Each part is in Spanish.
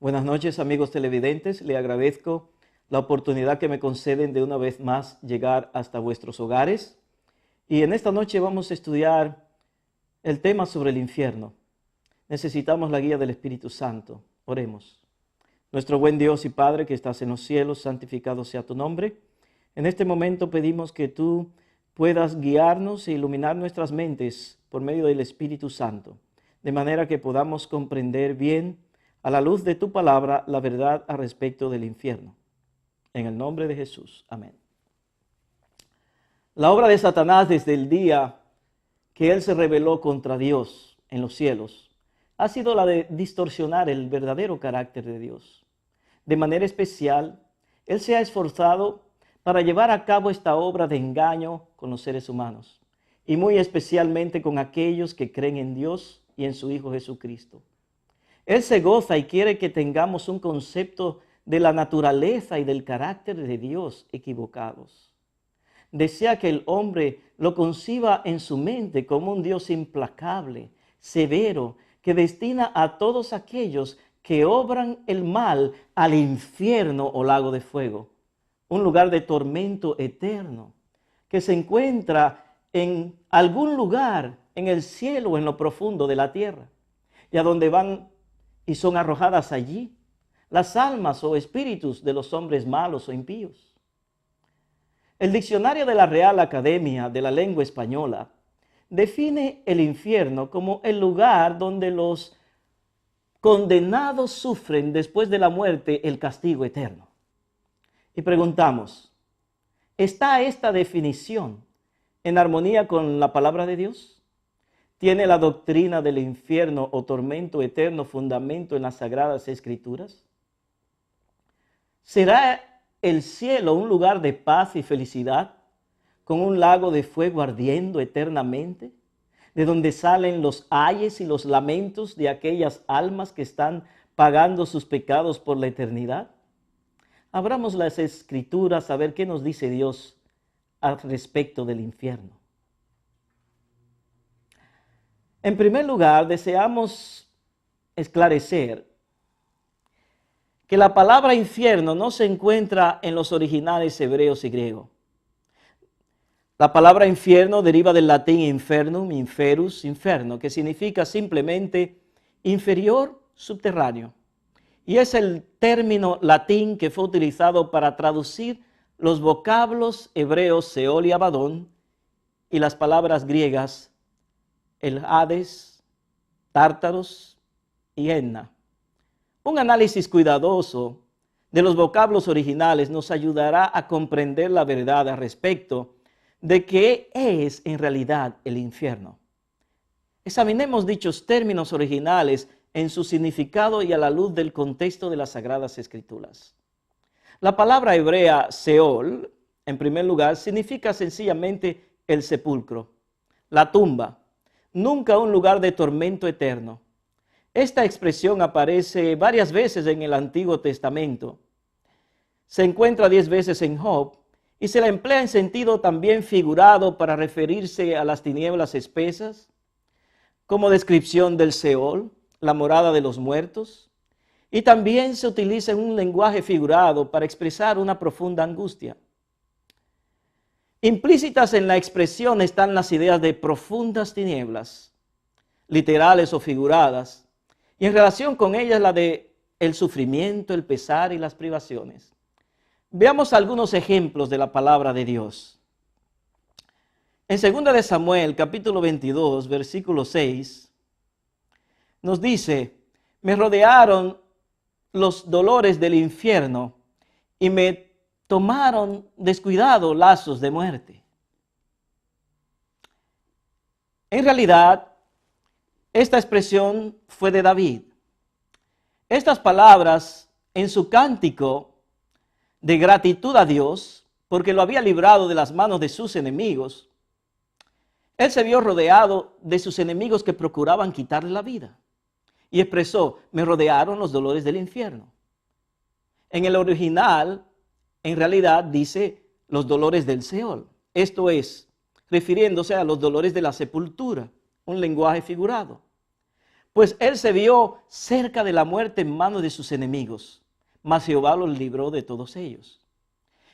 Buenas noches, amigos televidentes. Le agradezco la oportunidad que me conceden de una vez más llegar hasta vuestros hogares. Y en esta noche vamos a estudiar el tema sobre el infierno. Necesitamos la guía del Espíritu Santo. Oremos. Nuestro buen Dios y Padre que estás en los cielos, santificado sea tu nombre. En este momento pedimos que tú puedas guiarnos e iluminar nuestras mentes por medio del Espíritu Santo, de manera que podamos comprender bien a la luz de tu palabra la verdad al respecto del infierno. En el nombre de Jesús. Amén. La obra de Satanás desde el día que él se rebeló contra Dios en los cielos ha sido la de distorsionar el verdadero carácter de Dios. De manera especial, él se ha esforzado para llevar a cabo esta obra de engaño con los seres humanos y muy especialmente con aquellos que creen en Dios y en su Hijo Jesucristo. Él se goza y quiere que tengamos un concepto de la naturaleza y del carácter de Dios equivocados. Desea que el hombre lo conciba en su mente como un Dios implacable, severo, que destina a todos aquellos que obran el mal al infierno o lago de fuego, un lugar de tormento eterno, que se encuentra en algún lugar en el cielo o en lo profundo de la tierra, y a donde van y son arrojadas allí las almas o espíritus de los hombres malos o impíos. El diccionario de la Real Academia de la Lengua Española define el infierno como el lugar donde los condenados sufren después de la muerte el castigo eterno. Y preguntamos, ¿está esta definición en armonía con la palabra de Dios? ¿Tiene la doctrina del infierno o tormento eterno fundamento en las Sagradas Escrituras? ¿Será el cielo un lugar de paz y felicidad, con un lago de fuego ardiendo eternamente, de donde salen los ayes y los lamentos de aquellas almas que están pagando sus pecados por la eternidad? Abramos las Escrituras a ver qué nos dice Dios al respecto del infierno. En primer lugar, deseamos esclarecer que la palabra infierno no se encuentra en los originales hebreos y griegos. La palabra infierno deriva del latín infernum, inferus, inferno, que significa simplemente inferior, subterráneo. Y es el término latín que fue utilizado para traducir los vocablos hebreos Seol y Abadón y las palabras griegas el Hades, Tártaros y Enna. Un análisis cuidadoso de los vocablos originales nos ayudará a comprender la verdad al respecto de qué es en realidad el infierno. Examinemos dichos términos originales en su significado y a la luz del contexto de las Sagradas Escrituras. La palabra hebrea Seol, en primer lugar, significa sencillamente el sepulcro, la tumba, nunca un lugar de tormento eterno. Esta expresión aparece varias veces en el Antiguo Testamento. Se encuentra 10 veces en Job y se la emplea en sentido también figurado para referirse a las tinieblas espesas, como descripción del Seol, la morada de los muertos, y también se utiliza en un lenguaje figurado para expresar una profunda angustia. Implícitas en la expresión están las ideas de profundas tinieblas, literales o figuradas, y en relación con ellas la de el sufrimiento, el pesar y las privaciones. Veamos algunos ejemplos de la palabra de Dios. En 2 de Samuel, capítulo 22, versículo 6, nos dice, me rodearon los dolores del infierno y me tomaron descuidado lazos de muerte. En realidad, esta expresión fue de David. Estas palabras en su cántico de gratitud a Dios, porque lo había librado de las manos de sus enemigos, él se vio rodeado de sus enemigos que procuraban quitarle la vida. Y expresó, me rodearon los dolores del infierno. En el original, en realidad dice los dolores del Seol. Esto es, refiriéndose a los dolores de la sepultura, un lenguaje figurado. pues él se vio cerca de la muerte en manos de sus enemigos, mas Jehová los libró de todos ellos.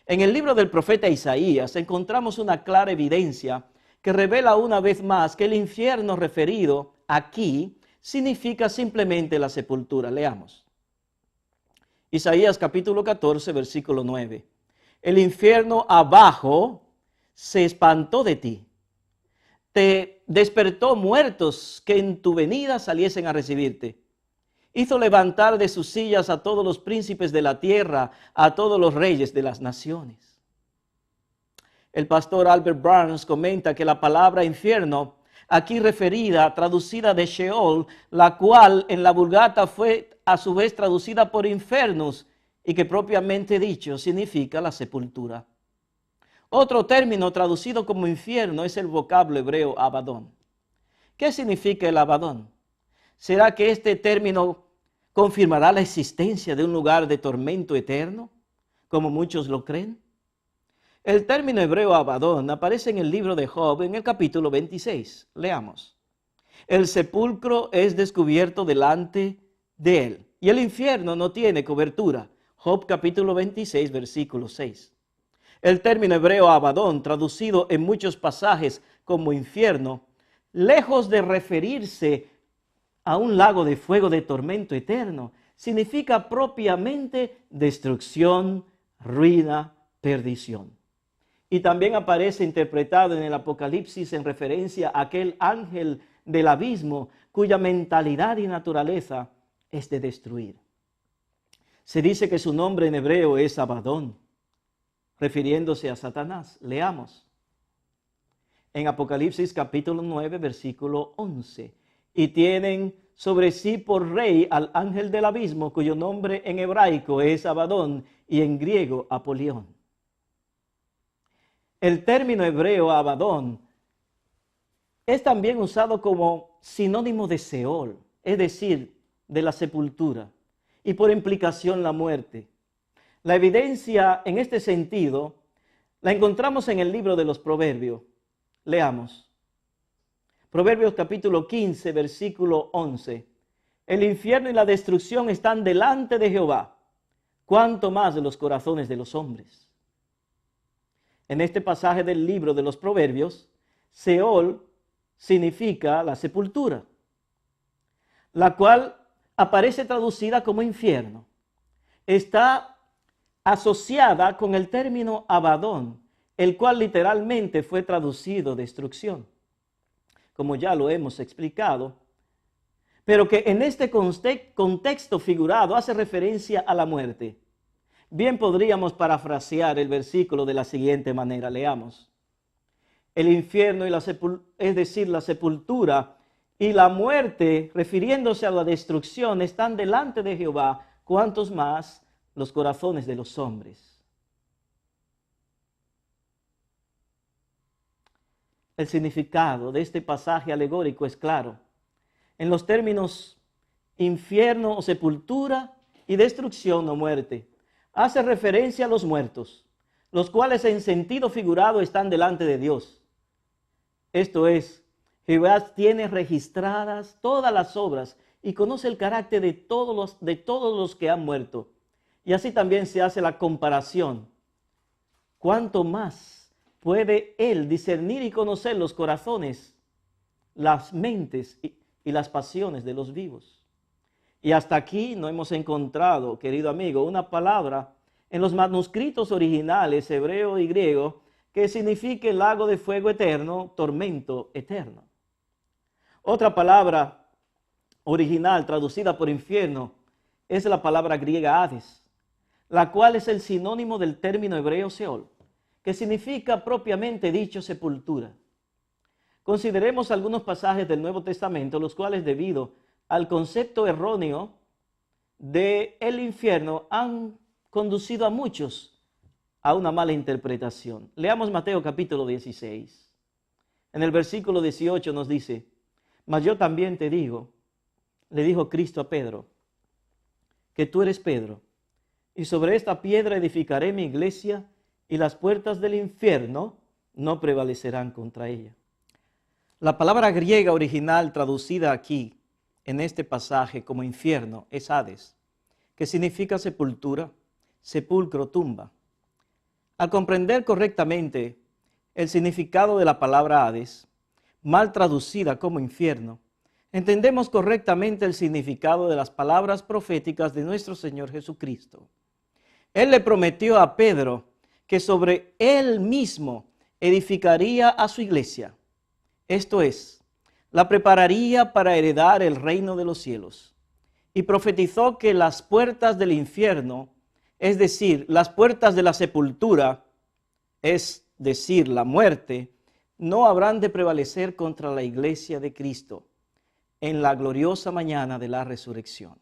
En el libro del profeta Isaías encontramos una clara evidencia que revela una vez más que el infierno referido aquí significa simplemente la sepultura. Leamos. Isaías capítulo 14, versículo 9. El infierno abajo se espantó de ti. Te despertó muertos que en tu venida saliesen a recibirte. Hizo levantar de sus sillas a todos los príncipes de la tierra, a todos los reyes de las naciones. El pastor Albert Barnes comenta que la palabra infierno, aquí referida, traducida de Sheol, la cual en la Vulgata fue a su vez traducida por infernus y que propiamente dicho significa la sepultura. Otro término traducido como infierno es el vocablo hebreo Abadón. ¿Qué significa el Abadón? ¿Será que este término confirmará la existencia de un lugar de tormento eterno, como muchos lo creen? El término hebreo Abadón aparece en el libro de Job en el capítulo 26. Leamos. El sepulcro es descubierto delante de él y el infierno no tiene cobertura. Job capítulo 26, versículo 6. El término hebreo Abadón, traducido en muchos pasajes como infierno, lejos de referirse a un lago de fuego de tormento eterno, significa propiamente destrucción, ruina, perdición. Y también aparece interpretado en el Apocalipsis en referencia a aquel ángel del abismo cuya mentalidad y naturaleza es de destruir. Se dice que su nombre en hebreo es Abadón, refiriéndose a Satanás. Leamos. En Apocalipsis capítulo 9, versículo 11. Y tienen sobre sí por rey al ángel del abismo, cuyo nombre en hebraico es Abadón y en griego Apolión. El término hebreo Abadón es también usado como sinónimo de Seol, es decir, de la sepultura, y por implicación la muerte. La evidencia en este sentido la encontramos en el libro de los Proverbios. Leamos. Proverbios capítulo 15, versículo 11. El infierno y la destrucción están delante de Jehová, cuánto más de los corazones de los hombres. En este pasaje del libro de los Proverbios, Seol significa la sepultura, la cual aparece traducida como infierno. Está asociada con el término Abadón, el cual literalmente fue traducido destrucción, como ya lo hemos explicado, pero que en este contexto figurado hace referencia a la muerte. Bien podríamos parafrasear el versículo de la siguiente manera, leamos. El infierno y la sepultura y la muerte, refiriéndose a la destrucción, están delante de Jehová, cuantos más los corazones de los hombres. El significado de este pasaje alegórico es claro. En los términos infierno o sepultura y destrucción o muerte, hace referencia a los muertos, los cuales en sentido figurado están delante de Dios. Esto es, Jehová tiene registradas todas las obras y conoce el carácter de todos los que han muerto. Y así también se hace la comparación. ¿Cuánto más puede Él discernir y conocer los corazones, las mentes y las pasiones de los vivos? Y hasta aquí no hemos encontrado, querido amigo, una palabra en los manuscritos originales, hebreo y griego, que signifique lago de fuego eterno, tormento eterno. Otra palabra original traducida por infierno es la palabra griega Hades, la cual es el sinónimo del término hebreo Seol, que significa propiamente dicho sepultura. Consideremos algunos pasajes del Nuevo Testamento, los cuales debido al concepto erróneo del infierno han conducido a muchos a una mala interpretación. Leamos Mateo capítulo 16. En el versículo 18 nos dice, mas yo también te digo, le dijo Cristo a Pedro, que tú eres Pedro, y sobre esta piedra edificaré mi iglesia, y las puertas del infierno no prevalecerán contra ella. La palabra griega original traducida aquí en este pasaje como infierno es Hades, que significa sepultura, sepulcro, tumba. Al comprender correctamente el significado de la palabra Hades, mal traducida como infierno, entendemos correctamente el significado de las palabras proféticas de nuestro Señor Jesucristo. Él le prometió a Pedro que sobre él mismo edificaría a su iglesia. Esto es, la prepararía para heredar el reino de los cielos. Y profetizó que las puertas del infierno, es decir, las puertas de la sepultura, es decir, la muerte, no habrán de prevalecer contra la iglesia de Cristo en la gloriosa mañana de la resurrección.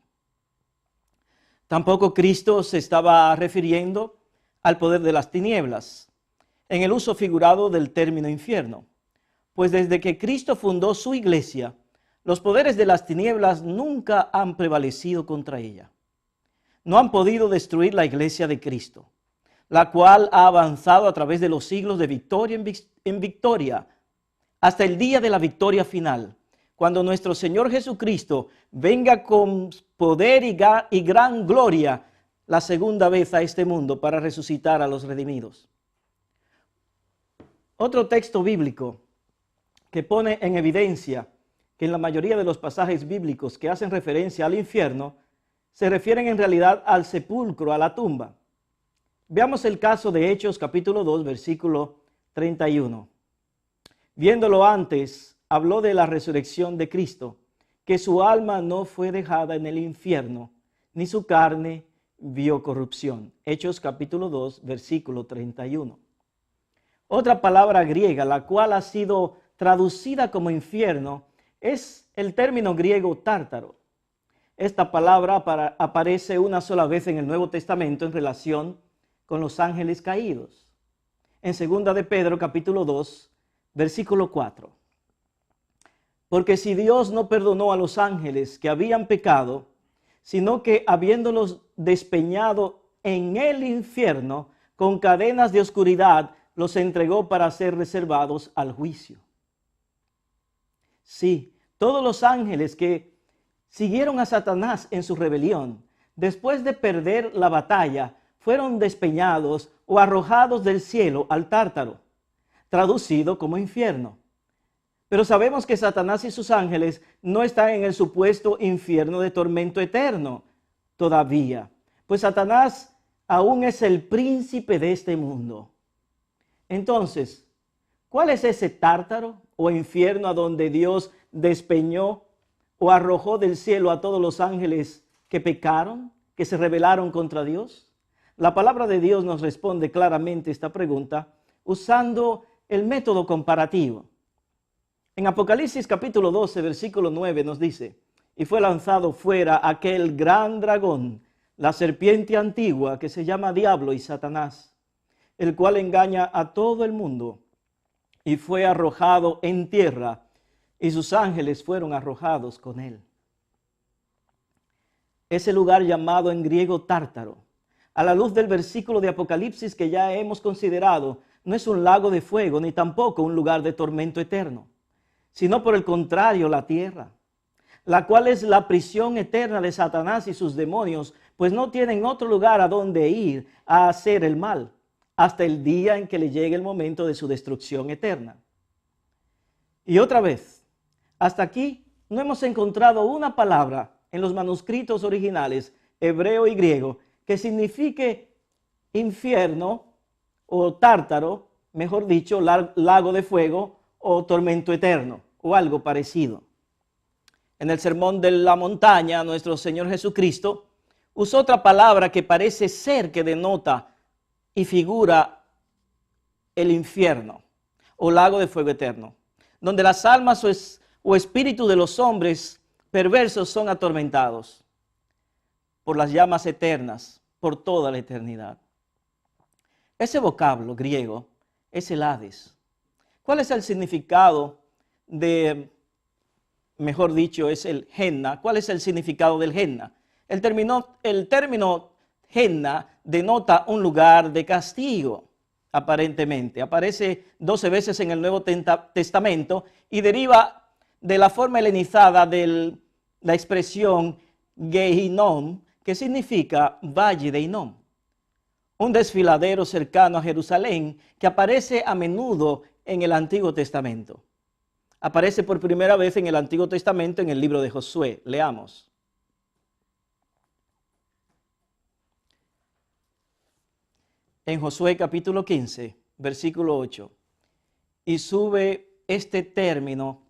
Tampoco Cristo se estaba refiriendo al poder de las tinieblas, en el uso figurado del término infierno, pues desde que Cristo fundó su iglesia, los poderes de las tinieblas nunca han prevalecido contra ella. No han podido destruir la iglesia de Cristo, la cual ha avanzado a través de los siglos de victoria en victoria, hasta el día de la victoria final, cuando nuestro Señor Jesucristo venga con poder y gran gloria la segunda vez a este mundo para resucitar a los redimidos. Otro texto bíblico que pone en evidencia que en la mayoría de los pasajes bíblicos que hacen referencia al infierno, se refieren en realidad al sepulcro, a la tumba. Veamos el caso de Hechos capítulo 2, versículo 31. Viéndolo antes, habló de la resurrección de Cristo, que su alma no fue dejada en el infierno, ni su carne vio corrupción. Hechos capítulo 2, versículo 31. Otra palabra griega, la cual ha sido traducida como infierno, es el término griego tártaro. Esta palabra aparece una sola vez en el Nuevo Testamento en relación con los ángeles caídos. En 2 de Pedro capítulo 2, versículo 4. Porque si Dios no perdonó a los ángeles que habían pecado, sino que habiéndolos despeñado en el infierno con cadenas de oscuridad, los entregó para ser reservados al juicio. Sí, todos los ángeles que siguieron a Satanás en su rebelión, después de perder la batalla, fueron despeñados o arrojados del cielo al tártaro, traducido como infierno. Pero sabemos que Satanás y sus ángeles no están en el supuesto infierno de tormento eterno todavía, pues Satanás aún es el príncipe de este mundo. Entonces, ¿cuál es ese tártaro o infierno a donde Dios despeñó o arrojó del cielo a todos los ángeles que pecaron, que se rebelaron contra Dios? La palabra de Dios nos responde claramente esta pregunta usando el método comparativo. En Apocalipsis capítulo 12, versículo 9 nos dice: y fue lanzado fuera aquel gran dragón, la serpiente antigua que se llama Diablo y Satanás, el cual engaña a todo el mundo, y fue arrojado en tierra, y sus ángeles fueron arrojados con él. Ese lugar llamado en griego tártaro, a la luz del versículo de Apocalipsis que ya hemos considerado, no es un lago de fuego, ni tampoco un lugar de tormento eterno, sino por el contrario la tierra, la cual es la prisión eterna de Satanás y sus demonios, pues no tienen otro lugar a donde ir a hacer el mal, hasta el día en que le llegue el momento de su destrucción eterna. Y otra vez, hasta aquí no hemos encontrado una palabra en los manuscritos originales, hebreo y griego, que signifique infierno o tártaro, mejor dicho, lago de fuego o tormento eterno, o algo parecido. En el Sermón de la Montaña, nuestro Señor Jesucristo usó otra palabra que parece ser que denota y figura el infierno o lago de fuego eterno, donde las almas o espíritus de los hombres perversos son atormentados por las llamas eternas por toda la eternidad. Ese vocablo griego es el Hades. ¿Cuál es el significado mejor dicho, es el Gehenna? ¿Cuál es el significado del Gehenna? El término Gehenna denota un lugar de castigo, aparentemente. Aparece 12 veces en el Nuevo Testamento y deriva de la forma helenizada del la expresión Gehinom, que significa Valle de Hinnom, un desfiladero cercano a Jerusalén que aparece a menudo en el Antiguo Testamento. Aparece por primera vez en el Antiguo Testamento en el libro de Josué. Leamos. En Josué capítulo 15, versículo 8. Y sube este término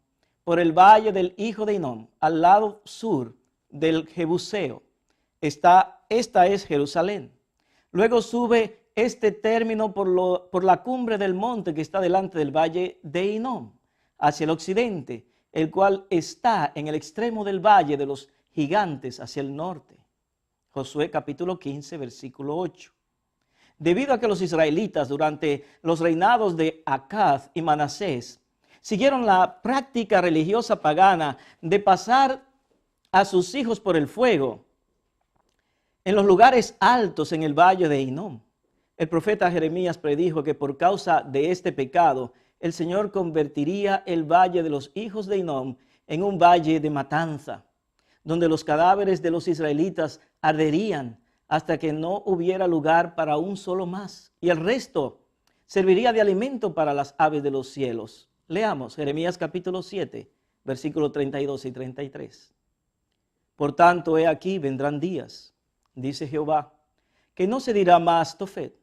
por el valle del hijo de Hinnom, al lado sur del Jebuseo. Esta es Jerusalén. Luego sube este término por la cumbre del monte que está delante del valle de Hinnom, hacia el occidente, el cual está en el extremo del valle de los gigantes hacia el norte. Josué capítulo 15, versículo 8. Debido a que los israelitas durante los reinados de Acaz y Manasés siguieron la práctica religiosa pagana de pasar a sus hijos por el fuego en los lugares altos en el valle de Hinnom, el profeta Jeremías predijo que por causa de este pecado el Señor convertiría el valle de los hijos de Hinnom en un valle de matanza, donde los cadáveres de los israelitas arderían hasta que no hubiera lugar para un solo más, y el resto serviría de alimento para las aves de los cielos. Leamos Jeremías capítulo 7, versículos 32 y 33. Por tanto, he aquí vendrán días, dice Jehová, que no se dirá más Tofet,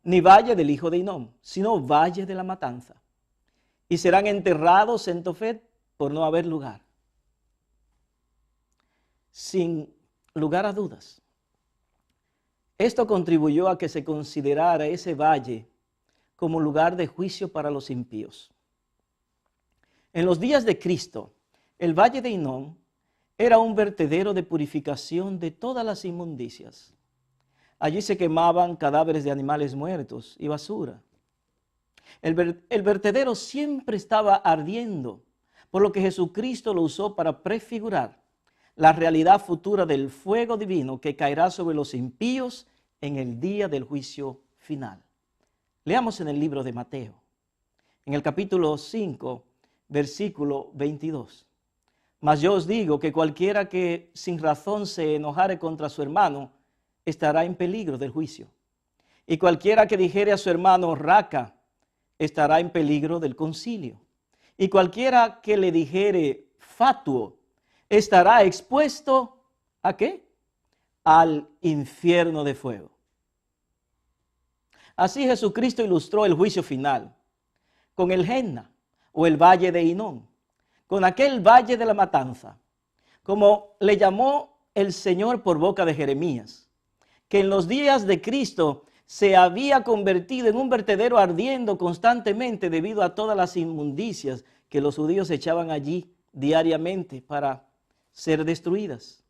ni valle del hijo de Hinnom, sino valle de la matanza. Y serán enterrados en Tofet por no haber lugar. Sin lugar a dudas, esto contribuyó a que se considerara ese valle como lugar de juicio para los impíos. En los días de Cristo, el valle de Hinnom era un vertedero de purificación de todas las inmundicias. Allí se quemaban cadáveres de animales muertos y basura. El vertedero siempre estaba ardiendo, por lo que Jesucristo lo usó para prefigurar la realidad futura del fuego divino que caerá sobre los impíos en el día del juicio final. Leamos en el libro de Mateo, en el capítulo 5, versículo 22. Mas yo os digo que cualquiera que sin razón se enojare contra su hermano estará en peligro del juicio. Y cualquiera que dijere a su hermano raca estará en peligro del concilio. Y cualquiera que le dijere fatuo estará expuesto ¿a qué? Al infierno de fuego. Así Jesucristo ilustró el juicio final con el Genna o el valle de Hinnom, con aquel valle de la matanza, como le llamó el Señor por boca de Jeremías, que en los días de Cristo se había convertido en un vertedero ardiendo constantemente debido a todas las inmundicias que los judíos echaban allí diariamente para ser destruidas.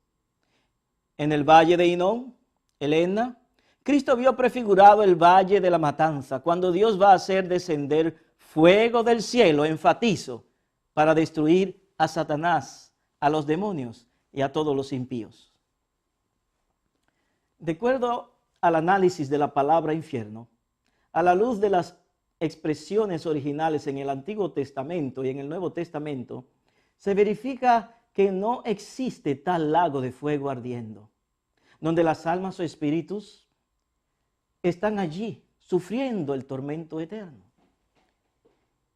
En el valle de Hinnom, el Henna, Cristo vio prefigurado el valle de la matanza, cuando Dios va a hacer descender fuego del cielo, enfatizo, para destruir a Satanás, a los demonios y a todos los impíos. De acuerdo al análisis de la palabra infierno, a la luz de las expresiones originales en el Antiguo Testamento y en el Nuevo Testamento, se verifica que no existe tal lago de fuego ardiendo, donde las almas o espíritus están allí sufriendo el tormento eterno.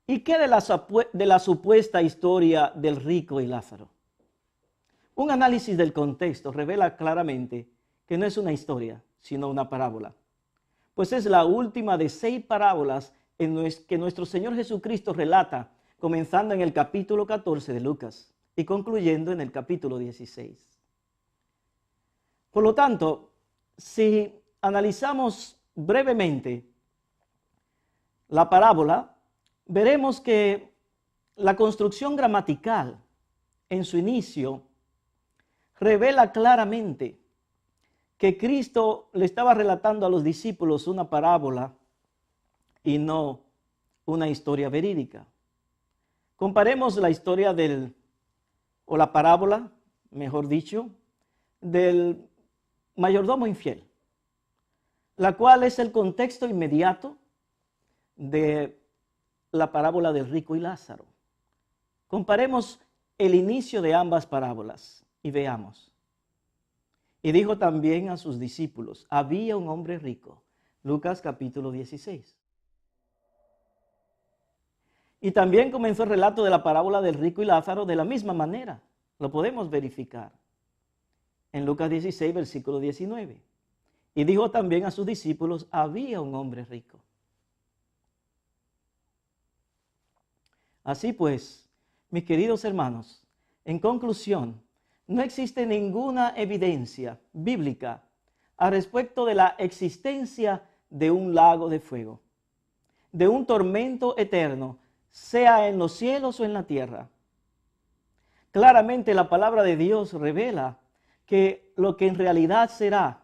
¿Y qué de la supuesta historia del rico y Lázaro? Un análisis del contexto revela claramente que no es una historia, sino una parábola, pues es la última de 6 parábolas que nuestro Señor Jesucristo relata, comenzando en el capítulo 14 de Lucas y concluyendo en el capítulo 16. Por lo tanto, si analizamos brevemente la parábola, veremos que la construcción gramatical en su inicio revela claramente que Cristo le estaba relatando a los discípulos una parábola y no una historia verídica. Comparemos la historia o la parábola, mejor dicho, del mayordomo infiel, la cual es el contexto inmediato de la parábola del rico y Lázaro. Comparemos el inicio de ambas parábolas y veamos. Y dijo también a sus discípulos, había un hombre rico. Lucas capítulo 16. Y también comenzó el relato de la parábola del rico y Lázaro de la misma manera. Lo podemos verificar en Lucas 16, versículo 19. Y dijo también a sus discípulos, había un hombre rico. Así pues, mis queridos hermanos, en conclusión, no existe ninguna evidencia bíblica al respecto de la existencia de un lago de fuego, de un tormento eterno, sea en los cielos o en la tierra. Claramente la palabra de Dios revela que lo que en realidad será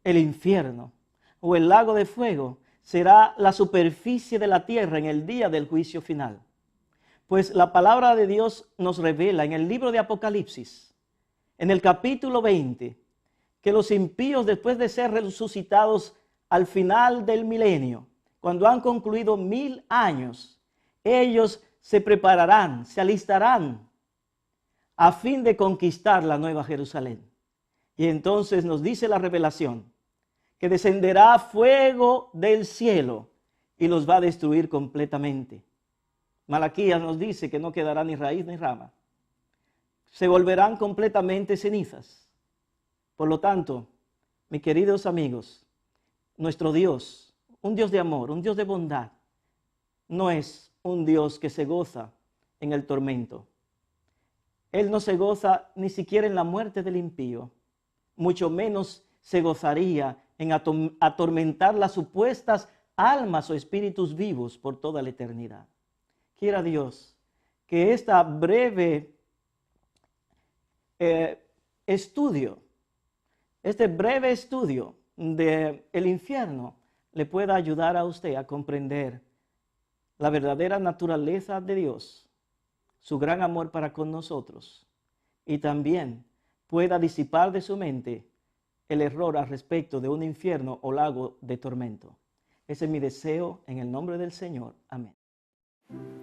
el infierno o el lago de fuego será la superficie de la tierra en el día del juicio final. Pues la palabra de Dios nos revela en el libro de Apocalipsis, en el capítulo 20, que los impíos, después de ser resucitados al final del milenio, cuando han concluido 1000 años, ellos se prepararán, se alistarán a fin de conquistar la nueva Jerusalén. Y entonces nos dice la revelación que descenderá fuego del cielo y los va a destruir completamente. Malaquías nos dice que no quedará ni raíz ni rama. Se volverán completamente cenizas. Por lo tanto, mis queridos amigos, nuestro Dios, un Dios de amor, un Dios de bondad, no es un Dios que se goza en el tormento. Él no se goza ni siquiera en la muerte del impío, mucho menos se gozaría en atormentar las supuestas almas o espíritus vivos por toda la eternidad. Quiera Dios que este breve estudio del infierno le pueda ayudar a usted a comprender la verdadera naturaleza de Dios, su gran amor para con nosotros, y también pueda disipar de su mente el error al respecto de un infierno o lago de tormento. Ese es mi deseo en el nombre del Señor. Amén.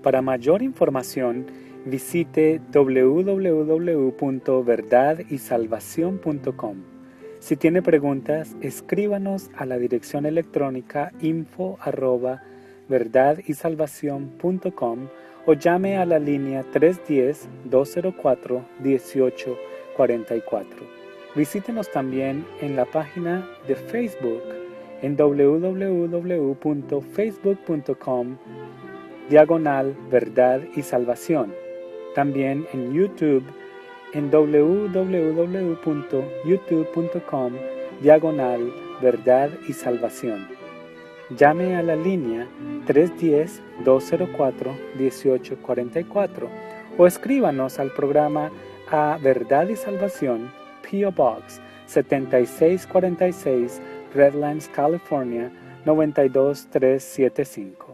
Para mayor información, visite www.verdadisalvacion.com. Si tiene preguntas, escríbanos a la dirección electrónica info@verdadisalvacion.com o llame a la línea 310-204-1844. Visítenos también en la página de Facebook en www.facebook.com/Verdad y Salvación. También en YouTube en www.youtube.com/Verdad y Salvación. Llame a la línea 310-204-1844 o escríbanos al programa a Verdad y Salvación, P.O. Box 7646, Redlands, California 92375.